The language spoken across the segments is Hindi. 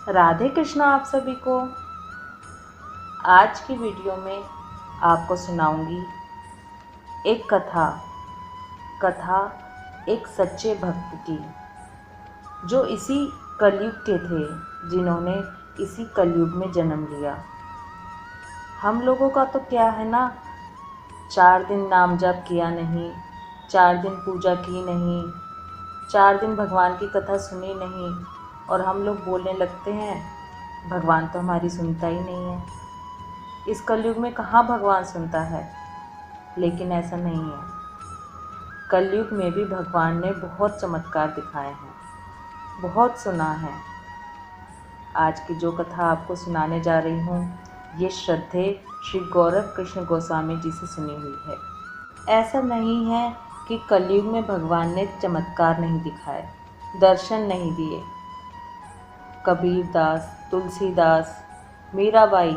राधे कृष्णा आप सभी को। आज की वीडियो में आपको सुनाऊंगी एक कथा एक सच्चे भक्त की, जो इसी कलयुग के थे, जिन्होंने इसी कलयुग में जन्म लिया। हम लोगों का तो क्या है ना, 4 दिन नाम जप किया नहीं, 4 दिन पूजा की नहीं, 4 दिन भगवान की कथा सुनी नहीं, और हम लोग बोलने लगते हैं भगवान तो हमारी सुनता ही नहीं है। इस कलयुग में कहाँ भगवान सुनता है? लेकिन ऐसा नहीं है। कलयुग में भी भगवान ने बहुत चमत्कार दिखाए हैं, बहुत सुना है। आज की जो कथा आपको सुनाने जा रही हूँ, ये श्रद्धे श्री गौरव कृष्ण गोस्वामी जी से सुनी हुई है। ऐसा नहीं है कि कलयुग में भगवान ने चमत्कार नहीं दिखाए, दर्शन नहीं दिए। कबीरदास, तुलसीदास, मीराबाई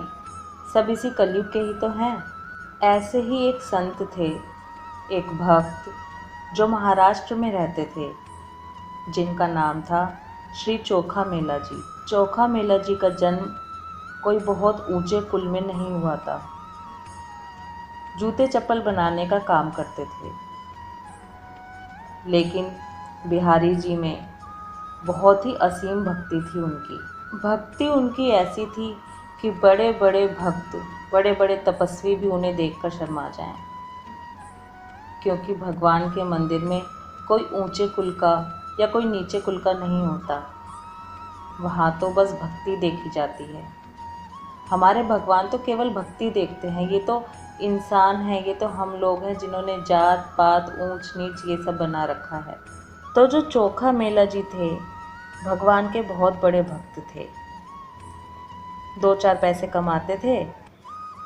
सब इसी कलयुग के ही तो हैं। ऐसे ही एक संत थे, एक भक्त, जो महाराष्ट्र में रहते थे, जिनका नाम था श्री चोखा मेला जी। चोखा मेला जी का जन्म कोई बहुत ऊंचे कुल में नहीं हुआ था। जूते चप्पल बनाने का काम करते थे, लेकिन बिहारी जी में बहुत ही असीम भक्ति थी उनकी। भक्ति उनकी ऐसी थी कि बड़े बड़े भक्त, बड़े बड़े तपस्वी भी उन्हें देखकर शर्मा जाएं, क्योंकि भगवान के मंदिर में कोई ऊंचे कुल का या कोई नीचे कुल का नहीं होता। वहाँ तो बस भक्ति देखी जाती है। हमारे भगवान तो केवल भक्ति देखते हैं। ये तो इंसान है, ये तो हम लोग हैं जिन्होंने जात पात ऊंच नीच ये सब बना रखा है। तो जो चोखा मेला जी थे, भगवान के बहुत बड़े भक्त थे। 2-4 पैसे कमाते थे,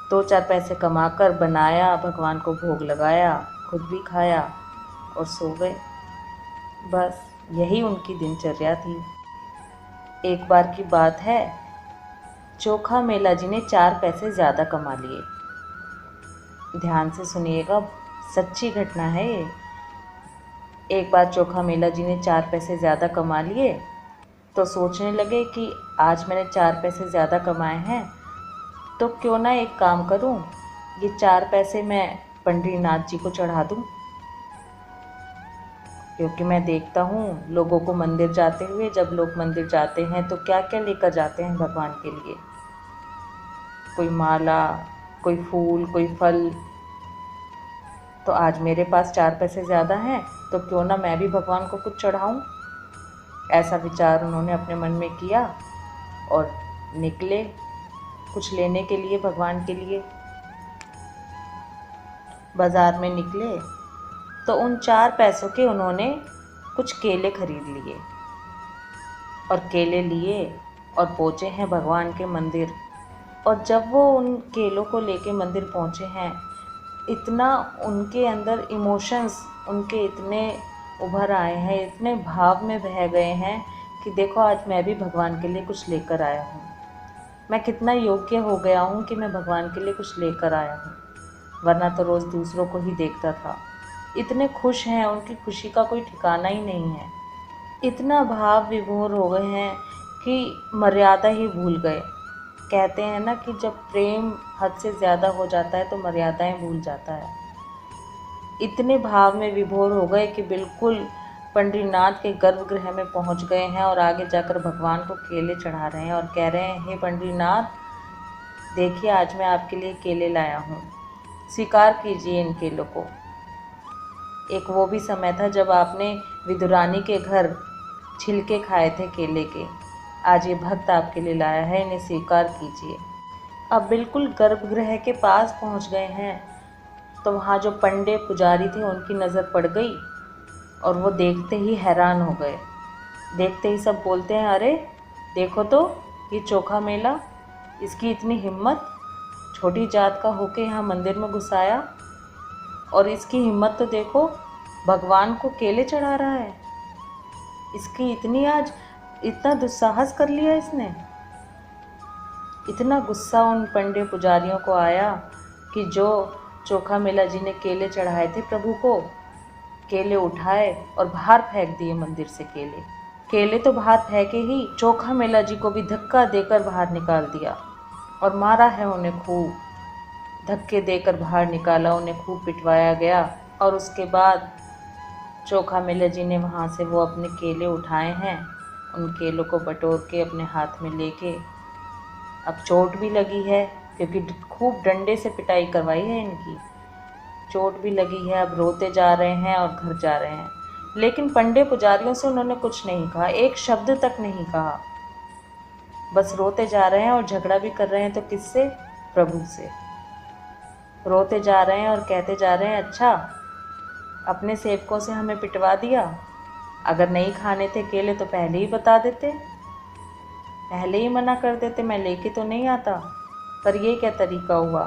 2-4 पैसे कमाकर बनाया, भगवान को भोग लगाया, खुद भी खाया और सो गए। बस यही उनकी दिनचर्या थी। एक बार की बात है, चोखा मेला जी ने 4 पैसे ज़्यादा कमा लिए। ध्यान से सुनिएगा, सच्ची घटना है ये। एक बार चोखा मेला जी ने 4 पैसे ज़्यादा कमा लिए, तो सोचने लगे कि आज मैंने 4 पैसे ज़्यादा कमाए हैं, तो क्यों ना एक काम करूं, ये 4 पैसे मैं पंडरीनाथ जी को चढ़ा दूं। क्योंकि मैं देखता हूँ लोगों को मंदिर जाते हुए, जब लोग मंदिर जाते हैं तो क्या क्या लेकर जाते हैं भगवान के लिए। कोई माला, कोई फूल, कोई फल। तो आज मेरे पास 4 पैसे ज़्यादा हैं, तो क्यों ना मैं भी भगवान को कुछ चढ़ाऊँ। ऐसा विचार उन्होंने अपने मन में किया और निकले कुछ लेने के लिए भगवान के लिए। बाज़ार में निकले तो उन 4 पैसों के उन्होंने कुछ केले खरीद लिए, और केले लिए और पहुँचे हैं भगवान के मंदिर। और जब वो उन केलों को लेके मंदिर पहुँचे हैं, इतना उनके अंदर इमोशंस उनके इतने उभर आए हैं, इतने भाव में बह गए हैं कि देखो आज मैं भी भगवान के लिए कुछ लेकर आया हूँ। मैं कितना योग्य हो गया हूँ कि मैं भगवान के लिए कुछ लेकर आया हूँ, वरना तो रोज़ दूसरों को ही देखता था। इतने खुश हैं, उनकी खुशी का कोई ठिकाना ही नहीं है। इतना भाव विभोर हो गए हैं कि मर्यादा ही भूल गए। कहते हैं ना कि जब प्रेम हद से ज़्यादा हो जाता है तो मर्यादाएं भूल जाता है। इतने भाव में विभोर हो गए कि बिल्कुल पंडरीनाथ के गर्भगृह में पहुंच गए हैं, और आगे जाकर भगवान को केले चढ़ा रहे हैं और कह रहे हैं, हे पंडरीनाथ, देखिए आज मैं आपके लिए केले लाया हूँ, स्वीकार कीजिए इन केलों को। एक वो भी समय था जब आपने विदुरानी के घर छिलके खाए थे केले के। आज ये भक्त आपके लिए लाया है, इन्हें स्वीकार कीजिए। अब बिल्कुल गर्भगृह के पास पहुंच गए हैं, तो वहाँ जो पंडे पुजारी थे उनकी नज़र पड़ गई, और वो देखते ही हैरान हो गए। देखते ही सब बोलते हैं, अरे देखो तो ये चोखा मेला, इसकी इतनी हिम्मत, छोटी जात का होके यहाँ मंदिर में घुस आया, और इसकी हिम्मत तो देखो, भगवान को केले चढ़ा रहा है। इसकी इतनी आज इतना दुस्साहस कर लिया इसने। इतना गुस्सा उन पंडे पुजारियों को आया कि जो चोखा मेला जी ने केले चढ़ाए थे प्रभु को, केले उठाए और बाहर फेंक दिए मंदिर से केले। केले तो बाहर फेंके ही, चोखा मेला जी को भी धक्का देकर बाहर निकाल दिया और मारा है उन्हें खूब। धक्के देकर बाहर निकाला, उन्हें खूब पिटवाया गया। और उसके बाद चोखा मेला जी ने वहाँ से वो अपने केले उठाए हैं, उन केलों को बटोर के अपने हाथ में लेके, अब चोट भी लगी है क्योंकि खूब डंडे से पिटाई करवाई है इनकी, चोट भी लगी है। अब रोते जा रहे हैं और घर जा रहे हैं, लेकिन पंडे पुजारियों से उन्होंने कुछ नहीं कहा, एक शब्द तक नहीं कहा। बस रोते जा रहे हैं और झगड़ा भी कर रहे हैं तो किससे? प्रभु से। रोते जा रहे हैं और कहते जा रहे हैं, अच्छा अपने सेवकों से हमें पिटवा दिया, अगर नहीं खाने थे केले तो पहले ही बता देते, पहले ही मना कर देते, मैं लेके तो नहीं आता। पर ये क्या तरीका हुआ,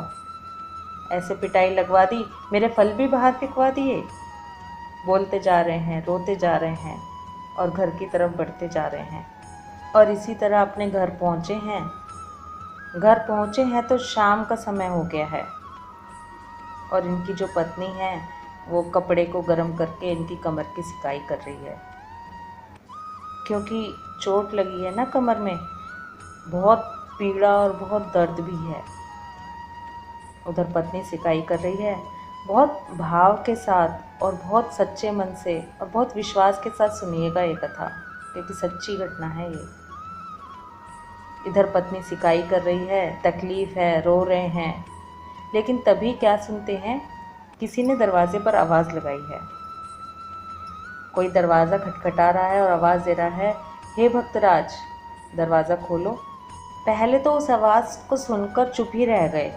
ऐसे पिटाई लगवा दी, मेरे फल भी बाहर फेंकवा दिए। बोलते जा रहे हैं, रोते जा रहे हैं और घर की तरफ बढ़ते जा रहे हैं। और इसी तरह अपने घर पहुँचे हैं। घर पहुँचे हैं तो शाम का समय हो गया है और इनकी जो पत्नी है वो कपड़े को गर्म करके इनकी कमर की सिकाई कर रही है, क्योंकि चोट लगी है ना कमर में, बहुत पीड़ा और बहुत दर्द भी है। उधर पत्नी सिकाई कर रही है, बहुत भाव के साथ और बहुत सच्चे मन से और बहुत विश्वास के साथ सुनिएगा ये कथा, क्योंकि सच्ची घटना है ये। इधर पत्नी सिकाई कर रही है, तकलीफ़ है, रो रहे हैं, लेकिन तभी क्या सुनते हैं, किसी ने दरवाजे पर आवाज़ लगाई है। कोई दरवाज़ा खटखटा रहा है और आवाज़ दे रहा है, हे भक्तराज दरवाज़ा खोलो। पहले तो उस आवाज़ को सुनकर चुप ही रह गए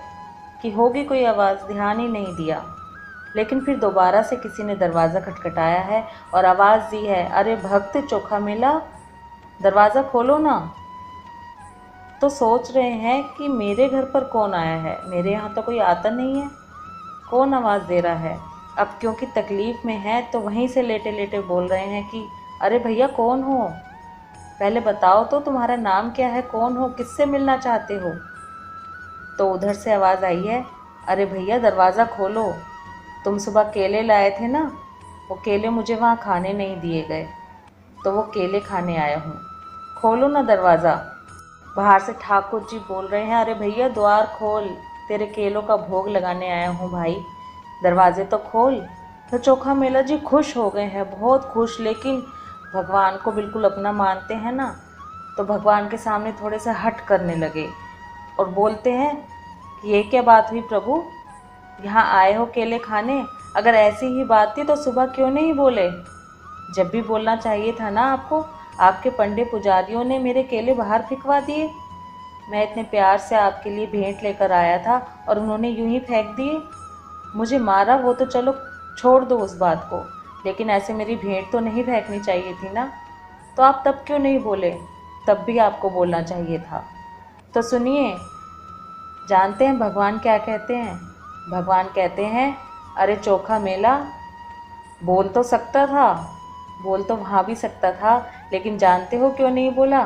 कि होगी कोई आवाज़, ध्यान ही नहीं दिया। लेकिन फिर दोबारा से किसी ने दरवाज़ा खटखटाया है और आवाज़ दी है, अरे भक्त चोखा मेला दरवाज़ा खोलो ना। तो सोच रहे हैं कि मेरे घर पर कौन आया है, मेरे यहाँ तो कोई आता नहीं है, कौन आवाज़ दे रहा है। अब क्योंकि तकलीफ़ में है तो वहीं से लेटे लेटे बोल रहे हैं कि अरे भैया कौन हो, पहले बताओ तो तुम्हारा नाम क्या है, कौन हो, किससे मिलना चाहते हो। तो उधर से आवाज़ आई है, अरे भैया दरवाज़ा खोलो, तुम सुबह केले लाए थे ना, वो केले मुझे वहाँ खाने नहीं दिए गए, तो वो केले खाने आया हूँ, खोलो ना दरवाज़ा। बाहर से ठाकुर जी बोल रहे हैं, अरे भैया द्वार खोल, तेरे केलों का भोग लगाने आया हूँ भाई, दरवाजे तो खोल। तो चोखा मेला जी खुश हो गए हैं, बहुत खुश, लेकिन भगवान को बिल्कुल अपना मानते हैं ना, तो भगवान के सामने थोड़े से हट करने लगे और बोलते हैं कि ये क्या बात हुई प्रभु, यहाँ आए हो केले खाने, अगर ऐसी ही बात थी तो सुबह क्यों नहीं बोले, जब भी बोलना चाहिए था ना आपको, आपके पंडे पुजारियों ने मेरे केले बाहर फेंकवा दिए, मैं इतने प्यार से आपके लिए भेंट लेकर आया था और उन्होंने यूं ही फेंक दिए, मुझे मारा वो तो चलो छोड़ दो उस बात को, लेकिन ऐसे मेरी भेंट तो नहीं फेंकनी चाहिए थी ना, तो आप तब क्यों नहीं बोले, तब भी आपको बोलना चाहिए था। तो सुनिए, जानते हैं भगवान क्या कहते हैं, भगवान कहते हैं, अरे चोखा मेला बोल तो सकता था, बोल तो वहाँ भी सकता था, लेकिन जानते हो क्यों नहीं बोला,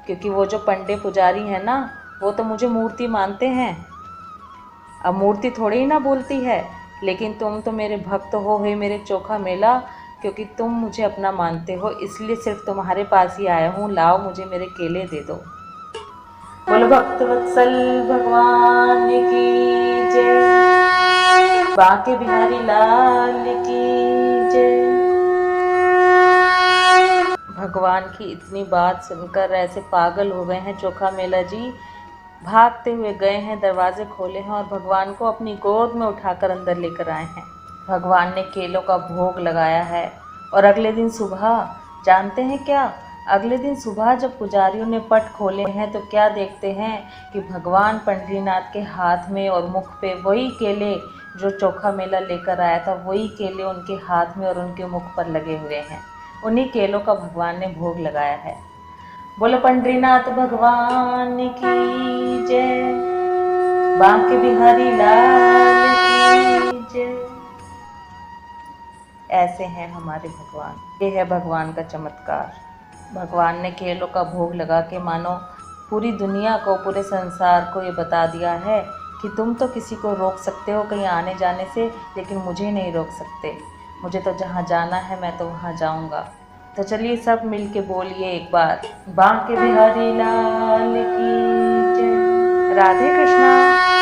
क्योंकि वो जो पंडे पुजारी हैं ना, वो तो मुझे मूर्ति मानते हैं। अब मूर्ति थोड़ी ही ना बोलती है, लेकिन तुम तो मेरे भक्त हो, हे मेरे चोखा मेला, क्योंकि तुम मुझे अपना मानते हो, इसलिए सिर्फ तुम्हारे पास ही आया हूँ, लाओ मुझे मेरे केले दे दो। बोलो भक्त वत्सल भगवान की जय, बांके बिहारी लाल की जय। भगवान की इतनी बात सुनकर ऐसे पागल हो गए हैं चोखा मेला जी, भागते हुए गए हैं, दरवाजे खोले हैं और भगवान को अपनी गोद में उठाकर अंदर लेकर आए हैं। भगवान ने केलों का भोग लगाया है और अगले दिन सुबह, जानते हैं क्या, अगले दिन सुबह जब पुजारियों ने पट खोले हैं तो क्या देखते हैं कि भगवान पंढरीनाथ के हाथ में और मुख पे वही केले जो चोखा मेला लेकर आया था, वही केले उनके हाथ में और उनके मुख पर लगे हुए हैं। उन्हीं केलों का भगवान ने भोग लगाया है। बोलो पंढरीनाथ भगवान की जय, बांके बिहारी लाल की जय। ऐसे हैं हमारे भगवान, ये है भगवान का चमत्कार। भगवान ने केलों का भोग लगा के मानो पूरी दुनिया को, पूरे संसार को ये बता दिया है कि तुम तो किसी को रोक सकते हो कहीं आने जाने से, लेकिन मुझे नहीं रोक सकते, मुझे तो जहाँ जाना है मैं तो वहाँ जाऊँगा। तो चलिए सब मिल के बोलिए एक बार, बांके बिहारी लाल की जय। राधे कृष्णा।